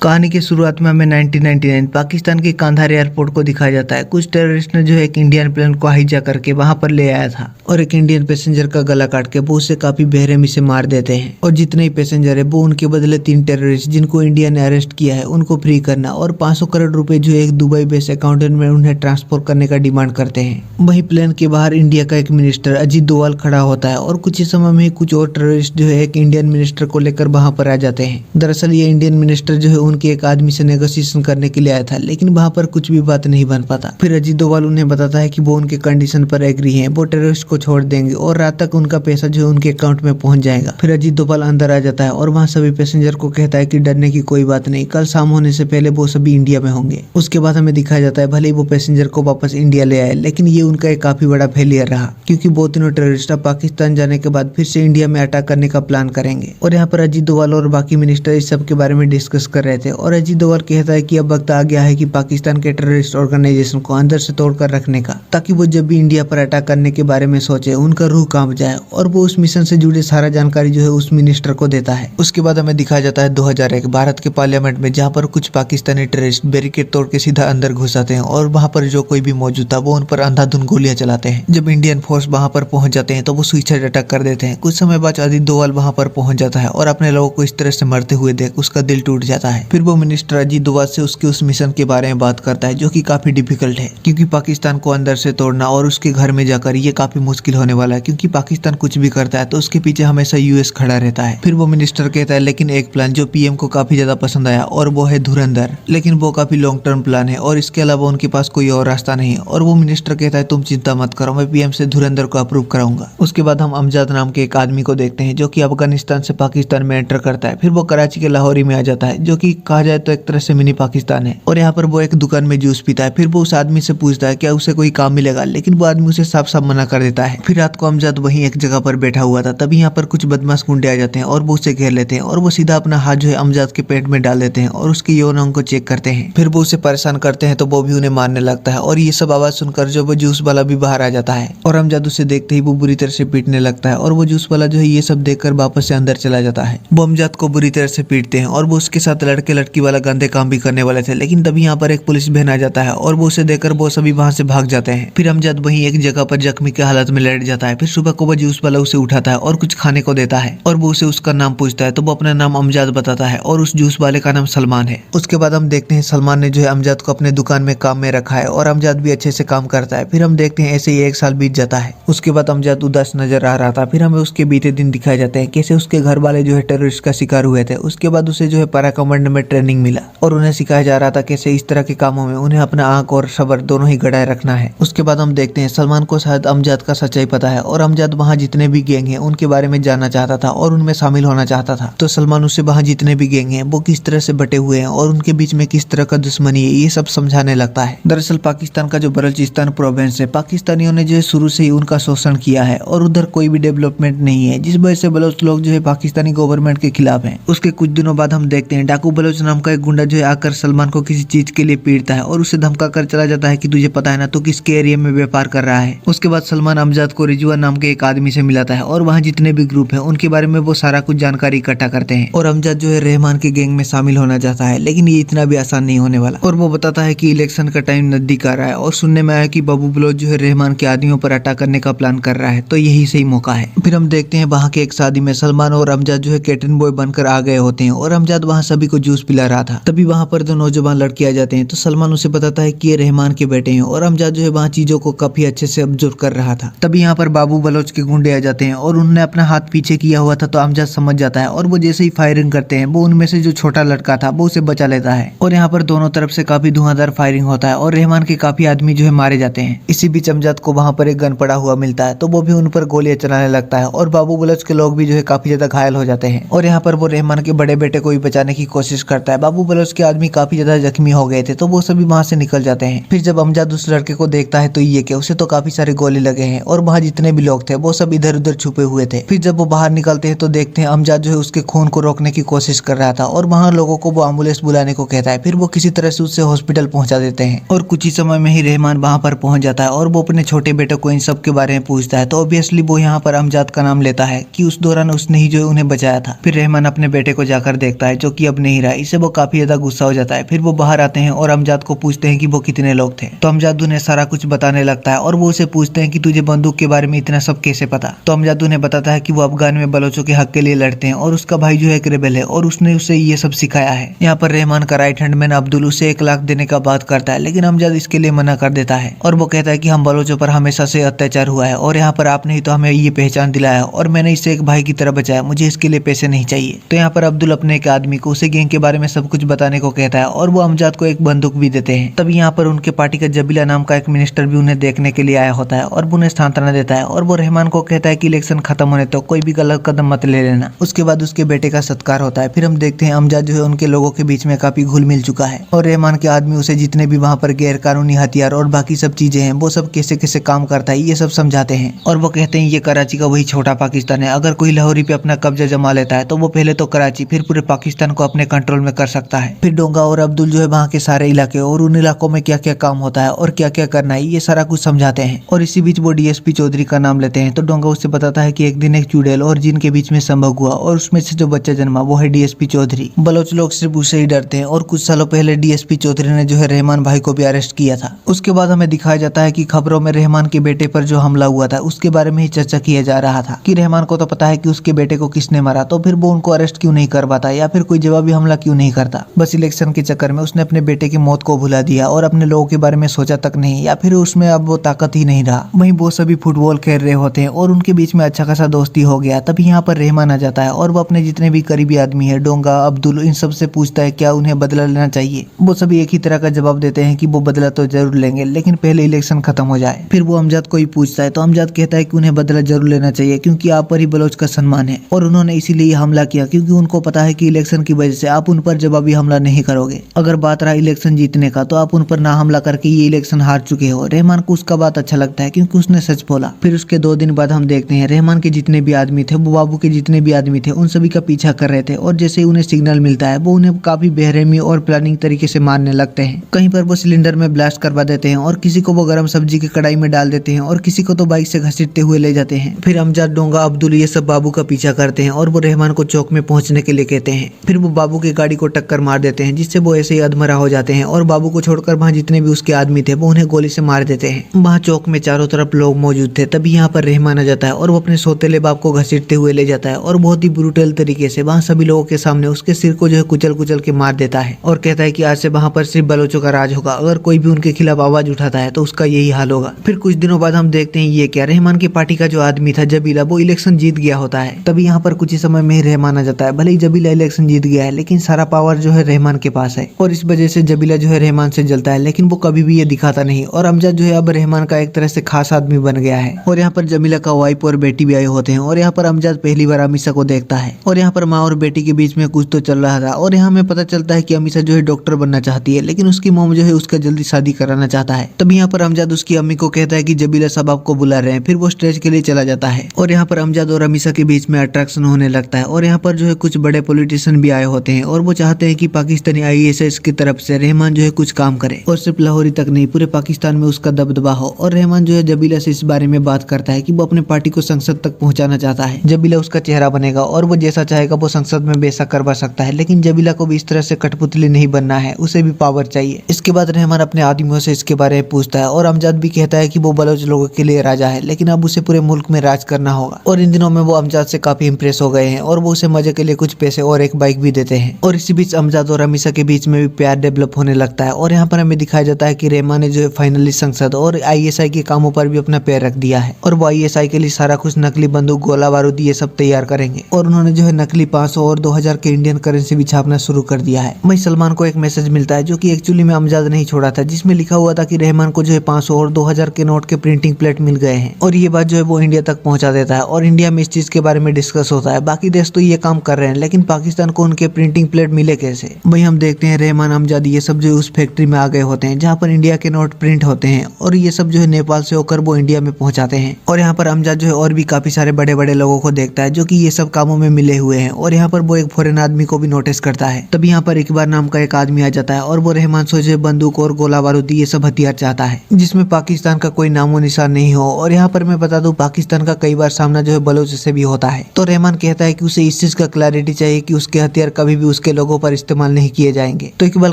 कहानी की शुरुआत में हमें 1999 पाकिस्तान के कांधार एयरपोर्ट को दिखाया जाता है। कुछ टेररिस्ट ने जो है एक इंडियन प्लेन को हाईजैक करके वहां पर ले आया था और एक इंडियन पैसेंजर का गला काट के वो उसे काफी बेरहमी से मार देते हैं। और जितने ही पैसेंजर है वो उनके बदले 3 टेररिस्ट जिनको इंडिया ने अरेस्ट किया है उनको फ्री करना और 500 करोड़ रुपए जो एक दुबई बेस्ड अकाउंटेंट में उन्हें ट्रांसफर करने का डिमांड करते हैं। वहीं प्लेन के बाहर इंडिया का एक मिनिस्टर अजीत डोवाल खड़ा होता है और कुछ ही समय में कुछ और टेररिस्ट जो है एक इंडियन मिनिस्टर को लेकर वहां पर आ जाते हैं। दरअसल ये इंडियन मिनिस्टर जो है उनके एक आदमी से नेगोशिएशन करने के लिए आया था, लेकिन वहां पर कुछ भी बात नहीं बन पाता। फिर अजीत डोवाल उन्हें बताता है कि वो उनके कंडीशन पर एग्री हैं, वो टेररिस्ट को छोड़ देंगे और रात तक उनका पैसा जो है उनके अकाउंट में पहुंच जाएगा। फिर अजीत डोवाल अंदर आ जाता है और वहां सभी पैसेंजर को कहता है कि डरने की कोई बात नहीं, कल शाम होने से पहले वो सभी इंडिया में होंगे। उसके बाद हमें दिखाया जाता है भले ही वो पैसेंजर को वापस इंडिया ले आए, लेकिन ये उनका एक काफी बड़ा फेलियर रहा, क्योंकि वो तीनों टेररिस्ट अब पाकिस्तान जाने के बाद फिर से इंडिया में अटैक करने का प्लान करेंगे। और यहाँ पर अजीत डोवाल और बाकी मिनिस्टर इस सब के बारे में डिस्कस कर रहे थे और अजीत डोवाल कहता है कि अब वक्त आ गया है कि पाकिस्तान के टेररिस्ट ऑर्गेनाइजेशन को अंदर से तोड़कर रखने का, ताकि वो जब भी इंडिया पर अटैक करने के बारे में सोचे उनका रूह कांप जाए। और वो उस मिशन से जुड़े सारा जानकारी जो है उस मिनिस्टर को देता है। उसके बाद हमें दिखाया जाता है 2001 भारत के पार्लियामेंट में, जहाँ पर कुछ पाकिस्तानी टेररिस्ट बैरिकेड तोड़ के सीधा अंदर घुस आते हैं और वहाँ पर जो कोई भी मौजूद था वो उन पर अंधाधुंध गोलियां चलाते हैं। जब इंडियन फोर्स वहाँ पर पहुंच जाते हैं तो वो सुइसाइड अटैक कर देते हैं। कुछ समय बाद अजीत डोवाल वहाँ पर पहुंच जाता है और अपने लोगों को इस तरह से मरते हुए देख उसका दिल टूट जाता है। फिर वो मिनिस्टर अजीत डोवाल से उसके उस मिशन के बारे में बात करता है, जो कि काफी डिफिकल्ट है, क्योंकि पाकिस्तान को अंदर से तोड़ना और उसके घर में जाकर ये काफी मुश्किल होने वाला है, क्योंकि पाकिस्तान कुछ भी करता है तो उसके पीछे हमेशा यूएस खड़ा रहता है। फिर वो मिनिस्टर कहता है लेकिन एक प्लान जो पीएम को काफी ज्यादा पसंद आया और वो है धुरंधर, लेकिन वो काफी लॉन्ग टर्म प्लान है और इसके अलावा उनके पास कोई और रास्ता नहीं है। और वो मिनिस्टर कहता है तुम चिंता मत करो, मैं पीएम से धुरंधर को अप्रूव कराऊंगा। उसके बाद हम अमजद नाम के एक आदमी को देखते हैं जो कि अफगानिस्तान से पाकिस्तान में एंटर करता है। फिर वो कराची के लाहौरी में आ जाता है, जो कि कहा जाए तो एक तरह से मिनी पाकिस्तान है। और यहाँ पर वो एक दुकान में जूस पीता है। फिर वो उस आदमी से पूछता है क्या उसे कोई काम मिलेगा, लेकिन वो आदमी उसे साफ साफ मना कर देता है। फिर रात को अमजद वहीं एक जगह पर बैठा हुआ था, तभी यहाँ पर कुछ बदमाश गुंडे आ जाते हैं और वो उसे घेर लेते हैं और वो सीधा अपना हाथ जो है अमजद के पेट में डाल देते हैं और उसके यौन अंग को चेक करते हैं। फिर वो उसे परेशान करते हैं तो वो भी उन्हें मारने लगता है और ये सब आवाज सुनकर जो वो जूस वाला भी बाहर आ जाता है और अमजद उसे देखते ही वो बुरी तरह से पीटने लगता है और वो जूस वाला जो है ये सब देखकर वापस से अंदर चला जाता है। वो अमजद को बुरी तरह से पीटते हैं और वो उसके साथ लड़के लड़की वाला गंदे काम भी करने वाले थे, लेकिन तभी यहाँ पर एक पुलिस बहन आ जाता है और वो उसे देखकर वो सभी वहां से भाग जाते हैं। फिर अमजद वहीं एक जगह पर जख्मी की हालत में लेट जाता है। फिर सुबह को वो जूस वाला उसे उठाता है और कुछ खाने को देता है और वो उसे उसका नाम पूछता है तो वो अपना नाम अमजद बताता है और उस जूस वाले का नाम सलमान है। उसके बाद हम देखते हैं सलमान ने जो है अमजद को अपने दुकान में काम में रखा है और अमजद भी अच्छे से काम करता है। फिर हम देखते हैं ऐसे ही 1 साल बीत जाता है। उसके बाद अमजद उदास नजर आ रहा था। फिर हमें उसके बीते दिन दिखाए जाते हैं कैसे उसके घर वाले जो है टेररिस्ट का शिकार हुए थे। उसके बाद उसे जो है पैरा कमांडो में ट्रेनिंग मिला और उन्हें सिखाया जा रहा था कैसे इस तरह के कामों में उन्हें अपना आंख और सब्र दोनों ही गड़ाए रखना है। उसके बाद हम देखते हैं सलमान को शायद अमजद का सच्चाई पता है और अमजद वहाँ जितने भी गैंग हैं उनके बारे में जानना चाहता था और उनमें शामिल होना चाहता था। तो सलमान उसे वहाँ जितने भी गैंग हैं वो किस तरह से बटे हुए हैं और उनके बीच में किस तरह का दुश्मनी है ये सब समझाने लगता है। दरअसल पाकिस्तान का जो बलूचिस्तान प्रोविंस है, पाकिस्तानियों ने जो है शुरू से ही उनका शोषण किया है और उधर कोई भी डेवलपमेंट नहीं है, जिस वजह से बलोच लोग जो है पाकिस्तानी गवर्नमेंट के खिलाफ हैं। उसके कुछ दिनों बाद हम देखते हैं डाकू बलोच नाम का एक गुंडा जो है आकर सलमान को किसी चीज के लिए पीटता है और उसे धमका कर चला जाता है कि तुझे पता है ना तो किसके एरिया में व्यापार कर रहा है। उसके बाद सलमान अमजद को रिजवान नाम के एक आदमी से मिलाता है और वहाँ जितने भी ग्रुप हैं उनके बारे में वो सारा कुछ जानकारी इकट्ठा करते हैं और अमजद जो है रहमान के गैंग में शामिल होना चाहता है, लेकिन ये इतना भी आसान नहीं होने वाला। और वो बताता है कि इलेक्शन का टाइम नजदीक आ रहा है और सुनने में आया कि बाबू बलोच जो है रहमान के आदमियों पर अटैक करने का प्लान कर रहा है, तो यही सही मौका है। फिर हम देखते हैं वहाँ के एक शादी में सलमान और अमजद जो है कैटरिंग बॉय बनकर आ गए होते हैं और अमजद वहाँ सभी को जूस पिला रहा था। तभी वहाँ पर 2 नौजवान लड़के आ जाते हैं तो सलमान उसे बताता है कि ये रहमान के बेटे हैं और अमजद जो है वहाँ चीजों को काफी अच्छे से ऑब्जर्व कर रहा था। तभी यहाँ पर बाबू बलोच के गुंडे आ जाते हैं और उन्होंने अपना हाथ पीछे किया हुआ था तो अमजद समझ जाता है और वो जैसे ही फायरिंग करते हैं वो उनमें से जो छोटा लड़का था वो उसे बचा लेता है और यहाँ पर दोनों तरफ से काफी धुआंधार फायरिंग होता है और रहमान के काफी आदमी जो है मारे जाते हैं। इसी बीच अमजद को वहाँ पर एक गन पड़ा हुआ मिलता है तो वो भी उन पर गोलियां चलाने लगता है और बाबू बलोच के लोग भी जो है काफी ज्यादा घायल हो जाते हैं और यहाँ पर वो रहमान के बड़े बेटे को भी बचाने की कोशिश करता है। बाबू बलोच के आदमी काफी ज्यादा जख्मी हो गए थे तो वो सभी वहाँ से निकल जाते हैं। फिर जब अमजद उस लड़के को देखता है तो ये क्या, उसे तो काफी सारे गोले लगे हैं और वहाँ जितने भी लोग थे वो सब इधर उधर छुपे हुए थे। फिर जब वो बाहर निकलते हैं तो देखते हैं अमजद जो है उसके खून को रोकने की कोशिश कर रहा था और वहाँ लोगों को वो एम्बुलेंस बुलाने को कहता है। फिर वो किसी तरह से उससे हॉस्पिटल पहुंचा देते हैं और कुछ ही समय में ही रहमान वहाँ पर पहुंच जाता है और वो अपने छोटे बेटे को इन सब के बारे में पूछता है तो ऑब्वियसली वो यहाँ पर अमजद का नाम लेता है कि उस दौरान उसने ही जो उन्हें बचाया था। फिर रहमान अपने बेटे को जाकर देखता है जो कि अब नहीं गया। इससे वो काफी ज्यादा गुस्सा हो जाता है। फिर वो बाहर आते हैं और अमजद को पूछते हैं कि वो कितने लोग थे। तो अमजद उन्हें सारा कुछ बताने लगता है और वो उसे पूछते हैं कि तुझे बंदूक के बारे में इतना सब कैसे पता। तो अमजद उन्हें बताता है कि वो अफगान में बलोचों के हक के लिए लड़ते हैं और उसका भाई जो है एक रेबेल है और उसने उसे ये सब सिखाया है। यहाँ पर रहमान का राइट हैंड मैन अब्दुल उसे 1 लाख देने का बात करता है, लेकिन अमजद इसके लिए मना कर देता है और वो कहता है कि हम बलोचों पर हमेशा से अत्याचार हुआ है और यहाँ पर आपने ही तो हमें ये पहचान दिलाया और मैंने इसे एक भाई की तरह बचाया, मुझे इसके लिए पैसे नहीं चाहिए। तो यहाँ पर अब्दुल अपने एक आदमी को उसे गैंग के बारे में सब कुछ बताने को कहता है और वो अमजद को एक बंदूक भी देते हैं। तब यहाँ पर उनके पार्टी का जबीला नाम का एक मिनिस्टर भी उन्हें देखने के लिए आया होता है और वो उन्हें सांत्वना देता है और वो रहमान को कहता है कि इलेक्शन खत्म होने तो कोई भी गलत कदम मत ले लेना। उसके बाद उसके बेटे का सत्कार होता है। फिर हम देखते हैं अमजद जो है उनके लोगों के बीच में काफी घुल मिल चुका है और रहमान के आदमी उसे जितने भी वहाँ पर गैर कानूनी हथियार और बाकी सब चीजें हैं वो सब कैसे कैसे काम करता है ये सब समझाते हैं और वो कहते हैं ये कराची का वही छोटा पाकिस्तान है। अगर कोई लाहौरी पे अपना कब्जा जमा लेता है तो वो पहले तो कराची फिर पूरे पाकिस्तान को अपने कंट्रोल में कर सकता है। फिर डोंगा और अब्दुल जो है वहाँ के सारे इलाके और उन इलाकों में क्या क्या काम होता है और क्या क्या करना है ये सारा कुछ समझाते हैं। और इसी बीच वो डीएसपी चौधरी का नाम लेते हैं। तो डोंगा उससे बताता है कि एक दिन एक चुड़ैल और जिन के बीच में संभव हुआ और उसमें से जो बच्चा जन्मा वो है डीएसपी चौधरी। बलोच लोग सिर्फ उससे ही डरते हैं और कुछ सालों पहले डीएसपी चौधरी ने जो है रहमान भाई को भी अरेस्ट किया था। उसके बाद हमें दिखाया जाता है कि खबरों में रहमान के बेटे पर जो हमला हुआ था उसके बारे में ही चर्चा किया जा रहा था कि रहमान को तो पता है कि उसके बेटे को किसने मारा, तो फिर वो उनको अरेस्ट क्यों नहीं करवाता या फिर कोई जवाबी हमला क्यों नहीं करता। बस इलेक्शन के चक्कर में उसने अपने बेटे की मौत को भुला दिया और अपने लोगों के बारे में सोचा तक नहीं, या फिर उसमें अब वो ताकत ही नहीं रहा। वहीं वो सभी फुटबॉल खेल रहे होते हैं और उनके बीच में अच्छा खासा दोस्ती हो गया। तभी यहाँ पर रहमान आ जाता है और वो अपने जितने भी करीबी आदमी है डोंगा अब्दुल इन सब से पूछता है क्या उन्हें बदला लेना चाहिए। वो सभी एक ही तरह का जवाब देते हैं कि वो बदला तो जरूर लेंगे लेकिन पहले इलेक्शन खत्म हो जाए। फिर वो अमजद को ही पूछता है तो अमजद कहता है कि उन्हें बदला जरूर लेना चाहिए क्योंकि आप पर ही बलोच का सम्मान है और उन्होंने इसीलिए हमला किया क्योंकि उनको पता है कि इलेक्शन की वजह से आप उन पर जवाबी हमला नहीं करोगे। अगर बात रहा इलेक्शन जीतने का तो आप उन पर ना हमला करके ये इलेक्शन हार चुके हो। रहमान को उसका बात अच्छा लगता है क्योंकि उसने सच बोला। फिर उसके 2 दिन बाद हम देखते हैं रहमान के जितने भी आदमी थे वो बाबू के जितने भी आदमी थे उन सभी का पीछा कर रहे थे और जैसे ही उन्हें सिग्नल मिलता है वो उन्हें काफी बेरहमी और प्लानिंग तरीके से मारने लगते हैं। कहीं पर वो सिलेंडर में ब्लास्ट करवा देते हैं और किसी को वो गर्म सब्जी की कढ़ाई में डाल देते हैं और किसी को तो बाइक से घसीटते हुए ले जाते हैं। फिर अमजद डोंगा अब्दुल ये सब बाबू का पीछा करते हैं और वो रहमान को चौक में पहुंचने के लिए कहते हैं। फिर वो बाबू की गाड़ी को टक्कर मार देते हैं जिससे वो ऐसे ही अधमरा हो जाते हैं और बाबू को छोड़कर वहाँ जितने भी उसके आदमी थे वो उन्हें गोली से मार देते हैं। वहाँ चौक में चारों तरफ लोग मौजूद थे। तभी यहाँ पर रहमान आ जाता है और वो अपने सौतेले बाप को घसीटते हुए ले जाता है और बहुत ही ब्रूटल तरीके से वहाँ सभी लोगों के सामने उसके सिर को जो है कुचल कुचल के मार देता है और कहता है कि आज से वहाँ पर सिर्फ बलोचों का राज होगा, अगर कोई भी उनके खिलाफ आवाज उठाता है तो उसका यही हाल होगा। फिर कुछ दिनों बाद हम देखते हैं ये क्या रहमान की पार्टी का जो आदमी था जबीला वो इलेक्शन जीत गया होता है। तभी यहाँ पर कुछ ही समय में ही रहमान आ जाता है। भले ही जबीला इलेक्शन जीत गया है लेकिन सारा पावर जो है रहमान के पास है और इस वजह से जबीला जो है रहमान से जलता है लेकिन वो कभी भी ये दिखाता नहीं और अमजद जो है अब रहमान का एक तरह से खास आदमी बन गया है। और यहाँ पर जमीला का वाइफ और बेटी भी आए होते हैं और यहाँ पर अमजद पहली बार अमीशा को देखता है और यहाँ पर माँ और बेटी के बीच में कुछ तो चल रहा था और यहाँ हमें पता चलता है कि अमीशा जो है डॉक्टर बनना चाहती है लेकिन उसकी मॉम जो है उसका जल्दी शादी कराना चाहता है। तभी यहाँ पर अमजद उसकी अम्मी को कहता है कि जबीला साहब आपको बुला रहे हैं। फिर वो स्टेज के लिए चला जाता है और यहाँ पर अमजद और अमीशा के बीच में अट्रैक्शन होने लगता है और यहाँ पर जो है कुछ बड़े पॉलिटिशियन भी आए होते हैं और वो चाहते हैं कि पाकिस्तानी ISS की तरफ से रहमान जो है कुछ काम करे और सिर्फ लाहौरी तक नहीं पूरे पाकिस्तान में उसका दबदबा हो। और रहमान जो है जबीला से इस बारे में बात करता है कि वो अपने पार्टी को संसद तक पहुंचाना चाहता है। जबीला उसका चेहरा बनेगा और वो जैसा चाहेगा वो संसद में बेशक करवा सकता है लेकिन जबीला को भी इस तरह से कठपुतली नहीं बनना है, उसे भी पावर चाहिए। इसके बाद रहमान अपने आदमियों से इसके बारे में पूछता है और अमजद भी कहता है कि वो बलोच लोगों के लिए राजा है लेकिन अब उसे पूरे मुल्क में राज करना होगा। और इन दिनों में वो अमजद से काफी इंप्रेस हो गए हैं और वो उसे मजे के लिए कुछ पैसे और एक बाइक भी देते हैं। और इसी बीच अमजद और अमीशा के बीच में भी प्यार डेवलप होने लगता है और यहाँ पर हमें दिखाया जाता है कि रहमान ने जो है फाइनली संसद और ISI के कामों पर भी अपना पैर रख दिया है और वो ISI के लिए सारा कुछ नकली बंदूक गोला बारूद ये सब तैयार करेंगे और उन्होंने जो है नकली 500 और 2000 के इंडियन करेंसी भी छापना शुरू कर दिया है। वहीं सलमान को एक मैसेज मिलता है जो कि एक्चुअली में अमजद नहीं छोड़ा था जिसमें लिखा हुआ था कि रहमान को जो है 500 और 2000 के नोट के प्रिंटिंग प्लेट मिल गए हैं और ये बात जो है वो इंडिया तक पहुंचा देता है और इंडिया में इस चीज के बारे में डिस्कस होता है। बाकी देश तो ये काम कर रहे हैं लेकिन पाकिस्तान को उनके प्रिंटिंग प्लेट मिले कैसे। वहीं हम देखते हैं रहमान अमजद ये सब जो उस फैक्ट्री में आ गए होते हैं जहाँ पर इंडिया के नोट प्रिंट होते हैं और ये सब जो है नेपाल से होकर वो इंडिया में पहुंचाते हैं। और यहाँ पर अमजद जो है और भी काफी सारे बड़े बड़े लोगों को देखता है जो कि ये सब कामों में मिले हुए हैं और यहाँ पर वो एक फॉरेन आदमी को भी नोटिस करता है। तभी यहाँ पर इकबार नाम का एक आदमी आ जाता है और वो रहमान से जो है बंदूक और गोला बारूद ये सब हथियार चाहता है जिसमें पाकिस्तान का कोई नामो निशान नहीं हो। और यहाँ पर मैं बता दूं पाकिस्तान का कई बार सामना जो है बलोच से भी होता है। तो रहमान कहता है कि उसे इस चीज का क्लैरिटी चाहिए कि उसके हथियार कभी भी उसके लोगों पर इस्तेमाल नहीं किए जाएंगे। तो इकबाल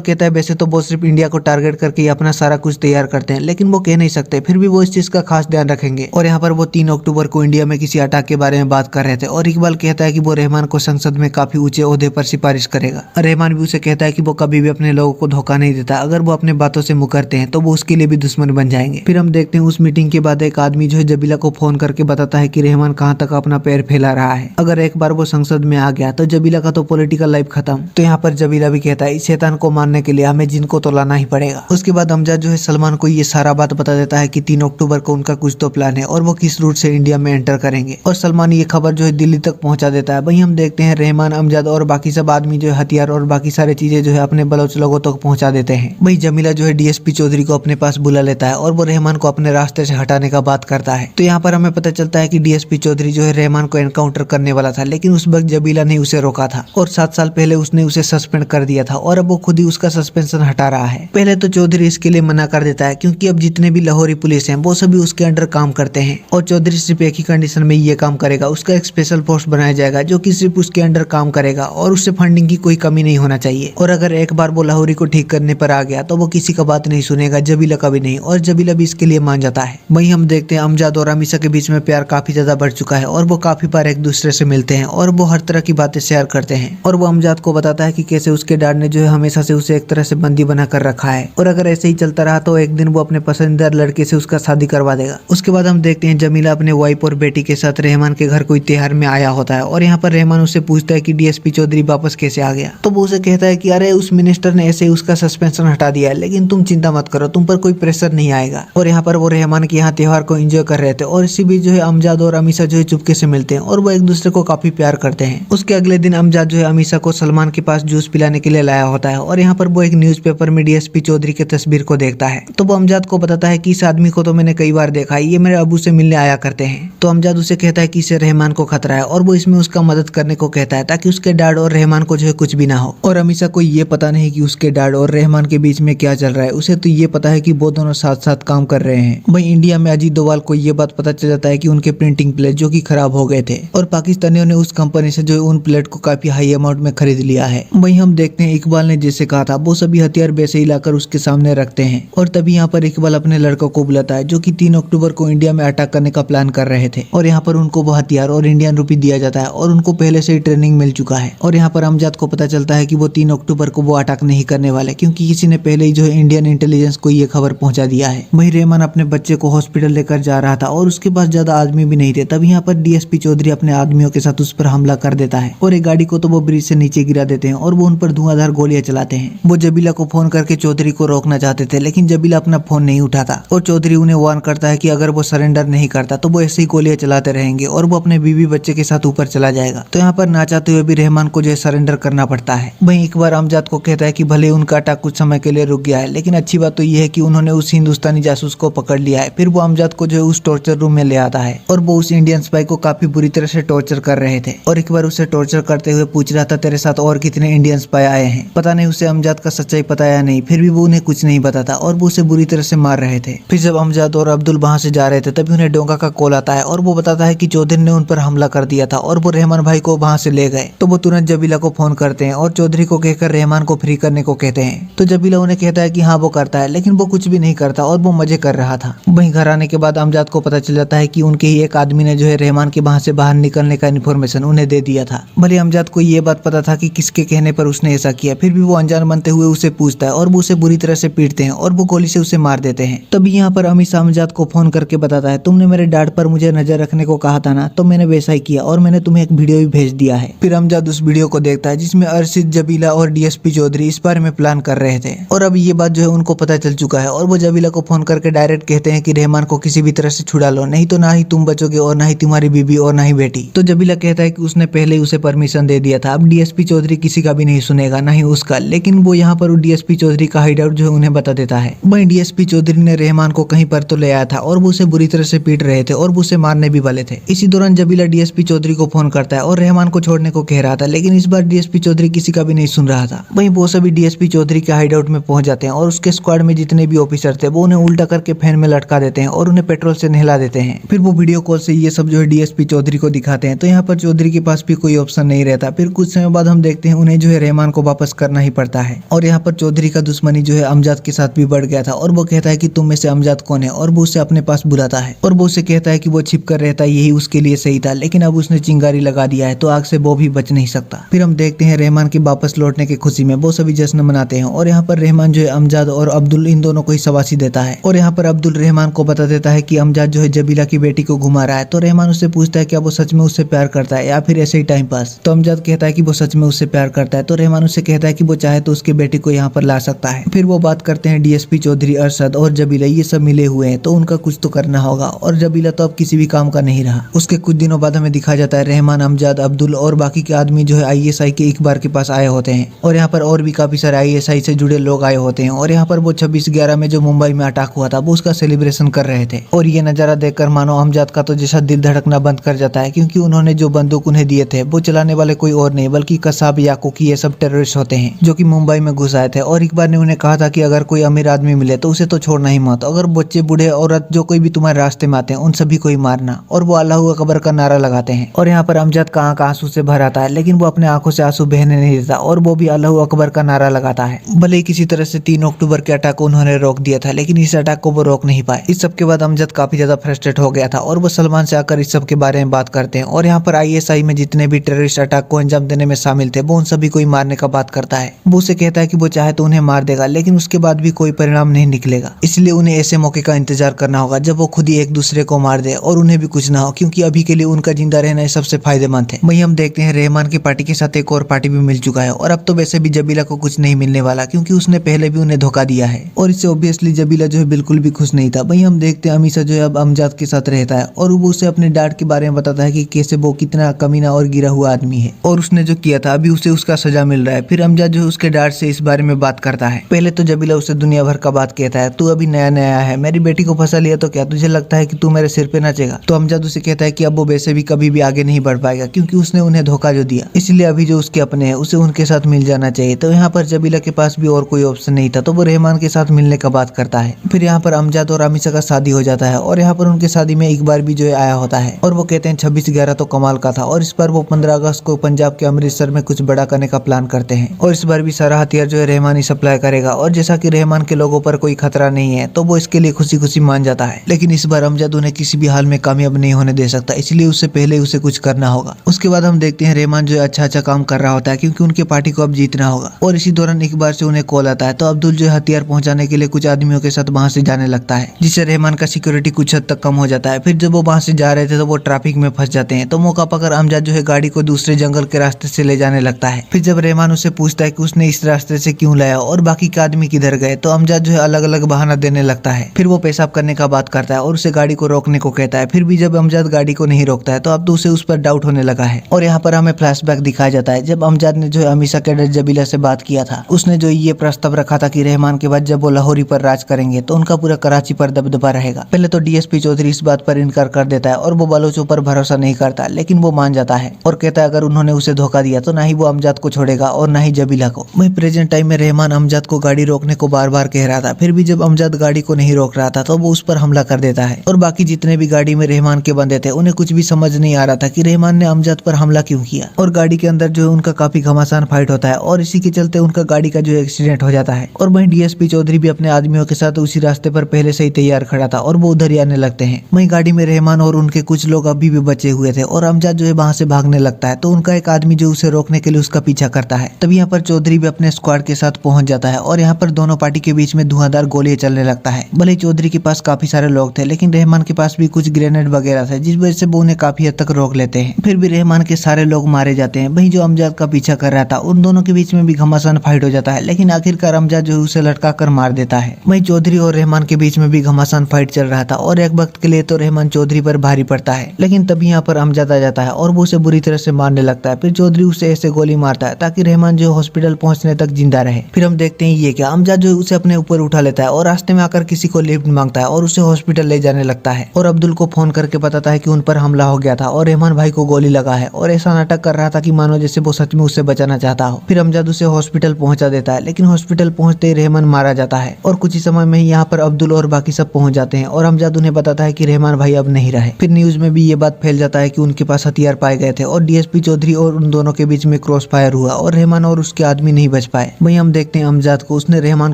कहता है वैसे तो वो सिर्फ इंडिया को टारगेट करके ही अपना सारा कुछ तैयार करते हैं, लेकिन वो कह नहीं सकते, फिर भी वो इस चीज का खास ध्यान रखेंगे। और यहाँ पर वो 3 अक्टूबर को इंडिया में किसी अटैक के बारे में बात कर रहे थे और इकबाल कहता है कि वो रहमान को संसद में काफी ऊंचे ओहदे पर सिफारिश करेगा। रहमान भी उसे कहता है कि वो कभी भी अपने लोगों को धोखा नहीं देता, अगर वो अपने बातों से मुकरते हैं तो वो उसके लिए भी दुश्मन बन जाएंगे। फिर हम देखते हैं उस मीटिंग के बाद एक आदमी जो है जबीला को फोन करके बताता है कि रहमान कहाँ तक अपना पैर फैला रहा है, अगर एक बार वो संसद में आ गया तो जबीला का तो पॉलिटिकल लाइफ खत्म। तो यहाँ पर जबीला भी कहता है इस शैतान को मारने के लिए हमें जिनको तो लाना ही पड़ेगा। उसके बाद अमजद जो है सलमान को ये सारा बात बता देता है कि 3 अक्टूबर को उनका कुछ तो प्लान है और वो किस रूट से इंडिया में एंटर करेंगे, और सलमान ये खबर जो है दिल्ली तक पहुंचा देता है। वहीं हम देखते हैं रहमान, अमजद और बाकी सब आदमी जो है हथियार और बाकी सारी चीजें जो है अपने बलोच लोगों तक पहुंचा देते हैं। वहीं जमीला जो है डीएसपी चौधरी को अपने पास बुला लेता है और वो रहमान को अपने रास्ते से हटाने का बात करता है। तो यहाँ पर हमें पता चलता है कि डीएसपी चौधरी जो है रहमान को एनकाउंटर करने वाला था, लेकिन उस वक्त जबीला ने उसे रोका था और 7 साल पहले उसने उसे सस्पेंड कर दिया था और अब वो खुद ही उसका सस्पेंशन हटा रहा है। पहले तो चौधरी इसके लिए मना कर देता है क्योंकि अब जितने भी लाहौरी पुलिस हैं वो सभी उसके अंडर काम करते हैं और चौधरी सिर्फ एक ही कंडीशन में ये काम करेगा, उसका एक स्पेशल फोर्स बनाया जाएगा जो कि सिर्फ उसके अंडर काम करेगा और उससे फंडिंग की कोई कमी नहीं होना चाहिए। और अगर एक बार वो लाहौरी को ठीक करने पर आ गया तो वो किसी का बात नहीं सुनेगा, जबीला का भी नहीं, और जबीला भी इसके लिए मान जाता है। वहीं हम देखते हैं अमजद और अमीशा के बीच में प्यार काफी ज्यादा बढ़ चुका है और वो काफी बार एक दूसरे से मिलते हैं और वो हर तरह की बातें शेयर करते हैं। और वो अमजद को बताता है कि कैसे उसके डैड ने जो है हमेशा से उसे एक तरह से बंदी बना कर रखा है और अगर ऐसे ही चलता रहा तो एक दिन वो अपने पसंदीदा लड़के से उसका शादी करवा देगा। उसके बाद हम देखते हैं जमीला अपने वाइफ और बेटी के साथ रहमान के घर कोई त्योहार में आया होता है और यहाँ पर रहमान उससे पूछता है कि डीएसपी चौधरी वापस कैसे आ गया। तो वो उसे कहता है कि अरे उस मिनिस्टर ने ऐसे ही उसका सस्पेंशन हटा दिया है, लेकिन तुम चिंता मत करो, तुम पर कोई प्रेशर नहीं आएगा। और यहाँ पर वो रहमान के यहाँ त्योहार को एंजॉय कर रहे थे और इसी बीच जो है अमजद और अमीशा जो है चुपके से मिलते हैं और वो एक दूसरे को काफी प्यार करते हैं। उसके अगले दिन अमजद जो है अमीशा को सलमान के पास जूस पिलाने के लिए लाया होता है और यहाँ पर वो एक न्यूज़पेपर में डीएसपी चौधरी की तस्वीर को देखता है। तो वो अमजद को बताता है कि इस आदमी को तो मैंने कई बार देखा है, ये मेरे अबू से मिलने आया करते हैं। तो अमजद उसे कहता है कि इसे रहमान को खतरा है और वो इसमें उसका मदद करने को कहता है ताकि उसके डैड और रहमान को जो है कुछ भी ना हो। और अमीशा को ये पता नहीं कि उसके डैड और रहमान के बीच में क्या चल रहा है, उसे तो ये पता है कि वो दोनों साथ साथ काम कर रहे हैं। वहीं इंडिया में अजीत डोभाल को ये बात पता चल जाता है कि उनके प्रिंटिंग प्लेट जो कि खराब हो गए थे और पाकिस्तानियों ने उस कंपनी से जो है उन प्लेट को काफी हाई अमाउंट में खरीद लिया है। वहीं हम देखते हैं इकबाल ने जैसे कहा था वो सभी हथियार वैसे ही लाकर उसके सामने रखते हैं और तभी यहाँ पर इकबाल अपने लड़कों को बुलाता है जो कि 3 अक्टूबर को इंडिया में अटैक करने का प्लान कर रहे थे और यहाँ पर उनको वो हथियार और इंडियन रुपी दिया जाता है और उनको पहले से ही ट्रेनिंग मिल चुका है। और यहाँ पर अमजद को पता चलता है कि वो 3 अक्टूबर को वो अटैक नहीं करने वाले क्योंकि किसी ने पहले ही जो है इंडियन इंटेलिजेंस को ये खबर पहुंचा दिया है। वहीं रहमान अपने बच्चे को हॉस्पिटल लेकर जा रहा था और उसके पास ज्यादा आदमी भी नहीं थे, तभी यहाँ पर डीएसपी चौधरी अपने आदमियों के साथ उस पर हमला कर देता है और एक गाड़ी को तो वो ब्रिज से नीचे गिरा देते हैं और वो उन पर धुआंधार गोलियां चलाते हैं। वो जबीला को फोन करके चौधरी को रोकना चाहते थे, लेकिन जबीला अपना फोन नहीं उठाता और चौधरी उन्हें वार्न करता है कि अगर वो सरेंडर नहीं करता तो वो ऐसे ही गोलियां चलाते रहेंगे और वो अपने बीवी बच्चे के साथ ऊपर चला जाएगा। तो यहाँ पर ना चाहते हुए भी रहमान को जो है सरेंडर करना पड़ता है। वहीं एक बार अमजद को कहता है कि भले उनका अटैक कुछ समय के लिए रुक गया है, लेकिन अच्छी बात तो ये है कि उन्होंने उस हिंदुस्तानी जासूस को पकड़ लिया है। फिर वो अमजद को जो है उस टॉर्चर रूम में ले आता है और वो उस इंडियन स्पाई को काफी बुरी तरह से टॉर्चर कर रहे थे और एक बार उसे टॉर्चर करते हुए पूछ रहा था तेरे साथ और कितने इंडियन स्पाई आए हैं। पता नहीं उसे अमजद का सच्चाई पता या नहीं, फिर भी वो उन्हें कुछ नहीं बताता और वो उसे बुरी तरह से मार रहे थे। फिर जब अमजद और अब्दुल वहां से जा रहे थे तभी उन्हें डोंगा का कॉल आता है और वो बताता है कि चौधरी ने उन पर हमला कर दिया था और वो रहमान भाई को वहां से ले गए। तो वो तुरंत जबीला को फोन करते हैं और चौधरी को कहकर रहमान को फ्री करने को कहते हैं। तो जबीला उन्हें कहता है कि हाँ वो करता है, लेकिन वो कुछ भी नहीं करता और वो मजे कर रहा था। वहीं घर आने के बाद अमजद को पता चल जाता है कि उनके ही एक आदमी ने जो है रहमान के वहां से बाहर निकलने का इन्फॉर्मेशन उन्हें दे दिया था। भले अमजद को ये बात पता था कि किसके कहने पर उसने ऐसा किया, फिर भी वो अनजान बनते हुए उसे पूछता है और वो उसे बुरी तरह से पीटते हैं और वो गोली से उसे मार देते हैं। तभी यहाँ पर अमीशा अमजद को फोन करके बताता है तुमने मेरे डैड पर मुझे नजर रखने को कहा था ना, तो मैंने वैसा ही किया और मैंने तुम्हें एक वीडियो भी भेज दिया है। फिर अमजद उस वीडियो को देखता है जिसमें अर्शिद, जबीला और डीएसपी चौधरी इस बारे में प्लान कर रहे थे और अब ये बात जो है उनको पता चल चुका है और वो जबीला को फोन करके डायरेक्ट कहते हैं कि रहमान को किसी भी तरह से छुड़ा लो, नहीं तो ना ही तुम बचोगे और ना ही तुम्हारी बीबी और ना ही बेटी। तो जबीला कहता है कि उसने पहले ही उसे परमिशन दे दिया था, अब डीएसपी चौधरी किसी का भी नहीं सुनेगा, ना ही उसका। लेकिन वो यहाँ पर डीएसपी चौधरी का हाइड आउट जो है उन्हें बता देता है। वहीं डीएसपी चौधरी ने रहमान को कहीं पर तो ले आया था और वो उसे बुरी तरह से पीट रहे थे और वो उसे मारने भी वाले थे। इसी दौरान जबीला डीएसपी चौधरी को फोन करता है और रहमान को छोड़ने को कह रहा था, लेकिन इस बार डीएसपी चौधरी किसी का भी नहीं सुन रहा था। वहीं वो सभी डीएसपी चौधरी के हाइड आउट में पहुंच जाते हैं और उसके स्क्वाड में जितने भी ऑफिसर थे वो उन्हें उल्टा करके फैन में लटका देते हैं और उन्हें पेट्रोल से नहला देते हैं। फिर वो वीडियो कॉल से ये सब जो है डीएसपी चौधरी को दिखाते हैं। तो यहाँ पर चौधरी के पास भी कोई ऑप्शन नहीं रहता। फिर कुछ समय बाद हम देखते देखते हैं उन्हें जो है रहमान को वापस करना ही पड़ता है। और यहाँ पर चौधरी का दुश्मनी जो है अमजद के साथ भी बढ़ गया था और वो कहता है कि तुम में से अमजद कौन है, और वो उसे अपने पास बुलाता है और वो उसे कहता है कि वो छिप कर रहता है, यही उसके लिए सही था, लेकिन अब उसने चिंगारी लगा दिया है तो आग से वो भी बच नहीं सकता। फिर हम देखते हैं रहमान के वापस लौटने की खुशी में वो सभी जश्न मनाते हैं और यहाँ पर रहमान जो है अमजद और अब्दुल इन दोनों को ही शाबाशी देता है। और यहाँ पर अब्दुल रहमान को बता देता है कि अमजद जो है जबीला की बेटी को घुमा रहा है। तो रहमान उससे पूछता है क्या वो सच में उससे प्यार करता है या फिर ऐसे ही टाइम पास। तो अमजद कहता है कि वो सच में उससे प्यार करता है। तो रहमान उससे कहता है कि वो चाहे तो उसके बेटी को यहाँ पर ला सकता है। फिर वो बात करते हैं डीएसपी चौधरी, अरशद और जबीला ये सब मिले हुए हैं तो उनका कुछ तो करना होगा, और जबीला तो अब किसी भी काम का नहीं रहा। उसके कुछ दिनों बाद हमें दिखाया जाता है रहमान, अमजद, अब्दुल और बाकी के आदमी जो है आईएसआई के इकबार के पास आए होते हैं और यहाँ पर और भी काफी सारे आईएसआई से जुड़े लोग आए होते हैं। और यहाँ पर वो 26/11 में जो मुंबई में अटैक हुआ था वो उसका सेलिब्रेशन कर रहे थे। और ये नजारा देखकर मानो अमजद का तो जैसा दिल धड़कना बंद कर जाता है, क्योंकि उन्होंने जो बंदूक उन्हें दिए थे वो चलाने वाले कोई और नहीं बल्कि कसाब याकूकी ये सब टेररिस्ट होते हैं जो कि मुंबई में घुस आए थे। और इकबार ने उन्हें कहा था कि अगर कोई अमीर आदमी मिले तो उसे तो छोड़ना ही मत, अगर बच्चे, बूढ़े, औरत जो कोई भी तुम्हारे रास्ते में आते हैं उन सभी को ही मारना। और वो अल्लाहू अकबर का नारा लगाते हैं। और यहाँ पर अमजद का आंख आंसू से भर आता है, लेकिन वो अपने आंखों से आंसू बहने नहीं देता और वो भी अल्लाहू अकबर का नारा लगाता है। भले ही किसी तरह से 3 अक्टूबर के अटैक को उन्होंने रोक दिया था, लेकिन इस अटैक को वो रोक नहीं पाए। इस सब के बाद अमजद काफी ज्यादा फ्रस्ट्रेट हो गया था और वो सलमान से आकर इस सब के बारे में बात करते हैं। और यहाँ पर आईएसआई में जितने भी टेररिस्ट अटैक को अंजाम देने में शामिल थे वो उन सभी को ही मारने का बात करता है। वो उसे कहता है कि वो चाहे तो उन्हें मार देगा, लेकिन उसके बाद भी कोई परिणाम नहीं निकलेगा, इसलिए उन्हें ऐसे मौके का इंतजार करना होगा जब वो खुद ही एक दूसरे को मार दे और उन्हें भी कुछ ना हो, क्योंकि अभी के लिए उनका जिंदा रहना सबसे फायदेमंद है। वहीं हम देखते हैं रहमान की पार्टी के साथ एक और पार्टी भी मिल चुका है और अब तो वैसे भी जबीला को कुछ नहीं मिलने वाला, क्योंकि उसने पहले भी उन्हें धोखा दिया है और इससे ऑब्वियसली जबीला जो है बिल्कुल भी खुश नहीं था। वहीं हम देखते हैं अमीशा जो है अब अमजद के साथ रहता है और वो उसे अपने डैड के बारे में बताता है कि कैसे वो कितना कमीना और गिरा हुआ आदमी है और उसने जो किया था अभी उसे उसका सजा मिल रहा है। फिर अमजद जो है उसके डैड से इस बारे में बात करता है। पहले तो जबीला उसे दुनिया भर का बात कहता है, तू अभी नया नया है, मेरी बेटी को फंसा लिया तो क्या तुझे लगता है कि तू मेरे सिर पे नाचेगा। तो अमजद उसे कहता है कि अब वो वैसे भी कभी भी आगे नहीं बढ़ पाएगा, क्योंकि उसने उन्हें धोखा जो दिया, इसलिए अभी जो उसके अपने हैं उसे उनके साथ मिल जाना चाहिए। तो यहाँ पर जबीला के पास भी और कोई ऑप्शन नहीं था, तो वो रहमान के साथ मिलने का बात करता है। फिर यहाँ पर अमजद और अमीशा का शादी हो जाता है और यहाँ पर उनके शादी में इकबार भी जो है आया होता है और वो कहते हैं 26/11 तो कमाल का था और इस बार वो 15 अगस्त को पंजाब के अमृतसर में कुछ बड़ा करने का प्लान करते हैं और इस बार भी सारा हथियार जो है रहमान ही सप्लाई करेगा। और जैसा कि रहमान के लोगों पर कोई खतरा नहीं है तो वो इसके लिए खुशी खुशी मान जाता है, लेकिन इस बार अमजद उन्हें किसी भी हाल में कामयाब नहीं होने दे सकता, इसलिए उससे पहले उसे कुछ करना होगा। उसके बाद हम देखते हैं रहमान जो अच्छा अच्छा काम कर रहा होता है, क्योंकि उनके पार्टी को अब जीतना होगा। और इसी दौरान इकबार से उन्हें कॉल आता है, तो अब्दुल जो है हथियार पहुंचाने के लिए कुछ आदमियों के साथ वहां से जाने लगता है, जिससे रहमान का सिक्योरिटी कुछ हद तक कम हो जाता है। फिर जब वो वहां से जा रहे थे तो वो ट्रैफिक में फंस जाते हैं, तो मौका पाकर अमजद जो है गाड़ी को दूसरे जंगल के रास्ते से ले जाने लगता है। फिर जब रहमान उसे पूछता है कि उसने इस रास्ते से क्यों लाया और बाकी के आदमी किधर गए, तो अमजद जो है अलग अलग बहाना देने लगता है। फिर वो पेशाब करने का बात करता है और उसे गाड़ी को रोकने को कहता है। फिर भी जब अमजद गाड़ी को नहीं रोकता है तो अब तो उसे उस पर डाउट होने लगा है। और यहाँ पर हमें फ्लैशबैक दिखाया जाता है जब अमजद ने जो है अमीशा के डर जबीला से बात किया था। उसने जो ये प्रस्ताव रखा था कि रहमान के बाद जब वो लाहौरी पर राज करेंगे तो उनका पूरा कराची पर दबदबा रहेगा। पहले तो डीएसपी चौधरी इस बात पर इनकार कर देता है और वो बलोचों पर भरोसा नहीं करता, लेकिन वो मान जाता है और कहता है अगर उन्होंने उसे धोखा दिया तो ना ही वो अमजद को छोड़ेगा और ना ही जबीला को। वहीं प्रेजेंट टाइम में रहमान अमजद को गाड़ी रोकने को बार बार कह रहा था, फिर भी जब अमजद गाड़ी को नहीं रोक रहा था तो वो उस पर हमला कर देता है। और बाकी जितने भी गाड़ी में रहमान के बंदे थे उन्हें कुछ भी समझ नहीं आ रहा था कि रहमान ने अमजद पर हमला क्यों किया। और गाड़ी के अंदर जो है उनका काफी घमासान फाइट होता है और इसी के चलते उनका गाड़ी का जो एक्सीडेंट हो जाता है। और वहीं डीएसपी चौधरी भी अपने आदमियों के साथ उसी रास्ते पर पहले से ही तैयार खड़ा था और वो उधर ही आने लगते हैं। वहीं गाड़ी में रहमान और उनके कुछ लोग अभी भी बचे हुए थे और अमजद जो है वहां से भागने लगता है, तो उनका एक आदमी जो उसे रोकने के लिए उसका पीछा करता है। तभी यहाँ पर चौधरी भी अपने स्क्वाड के साथ पहुंच जाता है और यहाँ पर दोनों पार्टी के बीच में धुआंधार गोलियां चलने लगता है। भले ही चौधरी के पास काफी सारे लोग थे, लेकिन रहमान के पास भी कुछ ग्रेनेड वगैरह थे, जिस वजह से वो उन्हें काफी हद तक रोक लेते हैं। फिर भी रहमान के सारे लोग मारे जाते हैं। वहीं जो अमजद का पीछा कर रहा था उन दोनों के बीच में भी घमासान फाइट हो जाता है, लेकिन आखिरकार अमजद जो उसे लटका कर मार देता है। वहीं चौधरी और रहमान के बीच में भी घमासान फाइट चल रहा था और एक वक्त के लिए तो रहमान चौधरी पर भारी पड़ता है, लेकिन तभी यहाँ पर अमजद आ जाता है और वो उसे बुरी तरह से मारने लगता है। फिर चौधरी उसे ऐसे गोली मारता है ताकि रहमान जो हॉस्पिटल पहुंचने तक जिंदा रहे। फिर हम देखते हैं ये क्या, अमजद जो उसे अपने ऊपर उठा लेता है और रास्ते में आकर किसी को लिफ्ट मांगता है और उसे हॉस्पिटल ले जाने लगता है। और अब्दुल को फोन करके बताता है कि उन पर हमला हो गया था और रहमान भाई को गोली लगा है, और ऐसा नाटक कर रहा था कि मानो जैसे वो सच में उससे बचाना चाहता हो। फिर अमजद उसे हॉस्पिटल पहुंचा देता है, लेकिन हॉस्पिटल पहुंचते ही रहमान मारा जाता है और कुछ ही समय में ही यहाँ पर अब्दुल और बाकी सब पहुंच जाते हैं और अमजद उन्हें बताता है कि रहमान भाई अब नहीं रहे। फिर न्यूज में भी ये बात फैल जाता है कि उनके पास हथियार पाए गए थे और डीएसपी चौधरी और उन दोनों के बीच में क्रॉस फायर हुआ और रहमान और उसके आदमी नहीं बच पाए। वहीं हम देखते हैं अमजद को, उसने रहमान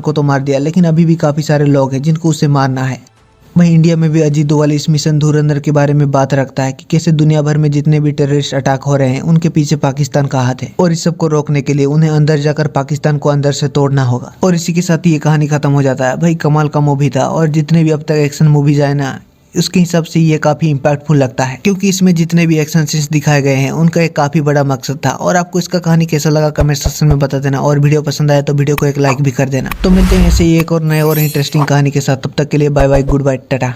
को तो मार दिया लेकिन अभी भी काफी सारे लोग हैं जिनको उसे मारना है। वहीं इंडिया में भी अजीत डोभाल इस मिशन धुरंधर के बारे में बात रखता है कि कैसे दुनिया भर में जितने भी टेररिस्ट अटैक हो रहे हैं उनके पीछे पाकिस्तान का हाथ है और इस सब को रोकने के लिए उन्हें अंदर जाकर पाकिस्तान को अंदर से तोड़ना होगा। और इसी के साथ ये कहानी खत्म हो जाता है। भाई कमाल का मूवी था और जितने भी अब तक एक्शन मूवीज आए ना उसके हिसाब से ये काफी इम्पैक्टफुल लगता है क्योंकि इसमें जितने भी एक्शन सीन्स दिखाए गए हैं उनका एक काफी बड़ा मकसद था। और आपको इसका कहानी कैसा लगा कमेंट सेक्शन में बता देना और वीडियो पसंद आया तो वीडियो को एक लाइक भी कर देना। तो मिलते हैं ऐसे ही एक और नए और इंटरेस्टिंग कहानी के साथ, तब तक के लिए bye bye, good bye, Tata.